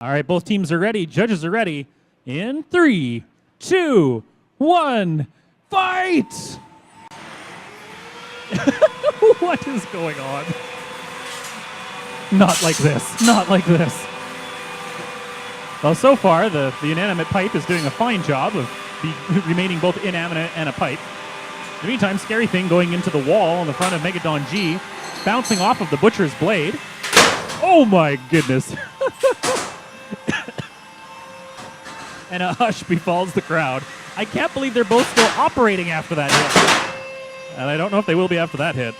All right, both teams are ready. Judges are ready. In 3, 2, 1, fight! What is going on? Not like this. Not like this. Well, so far, the inanimate pipe is doing a fine job of remaining both inanimate and a pipe. In the meantime, Scary Thing going into the wall on the front of Megadon G, bouncing off of the Butcher's blade. Oh my goodness. And a hush befalls the crowd. I can't believe they're both still operating after that hit. And I don't know if they will be after that hit.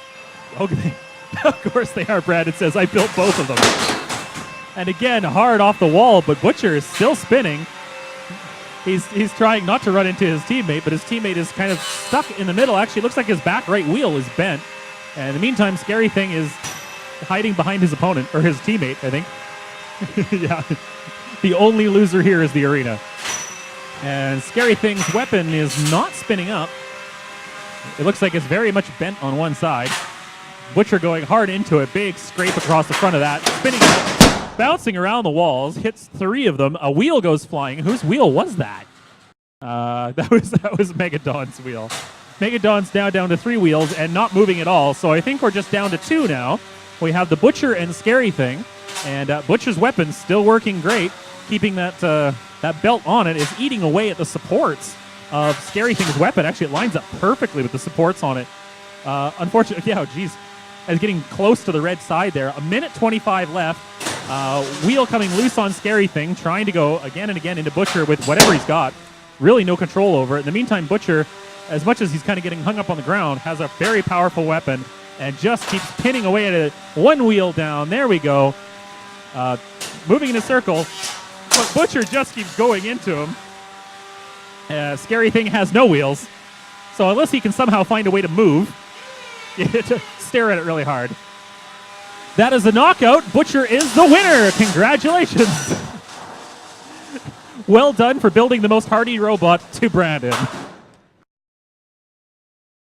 Okay. Of course they are, Brandon says. I built both of them. And again, hard off the wall, but Butcher is still spinning. He's trying not to run into his teammate, but his teammate is kind of stuck in the middle. Actually, it looks like his back right wheel is bent. And in the meantime, Scary Thing is hiding behind his opponent, or his teammate, I think. Yeah. The only loser here is the arena. And Scary Thing's weapon is not spinning up. It looks like it's very much bent on one side. Butcher going hard into it. Big scrape across the front of that. Spinning up, bouncing around the walls. Hits 3 of them. A wheel goes flying. Whose wheel was that? That was Megadon's wheel. Megadon's now down to 3 wheels and not moving at all. So I think we're just down to 2 now. We have the Butcher and Scary Thing. And Butcher's weapon's still working great. Keeping that belt on it is eating away at the supports of Scary Thing's weapon. Actually, it lines up perfectly with the supports on it. Unfortunately, yeah, geez. It's getting close to the red side there. 1:25 left. Wheel coming loose on Scary Thing, trying to go again and again into Butcher with whatever he's got. Really no control over it. In the meantime, Butcher, as much as he's kind of getting hung up on the ground, has a very powerful weapon and just keeps pinning away at it. 1 wheel down. There we go. Moving in a circle. But Butcher just keeps going into him. Scary Thing has no wheels. So unless he can somehow find a way to move, you have to stare at it really hard. That is a knockout. Butcher is the winner. Congratulations. Well done for building the most hardy robot to Brandon.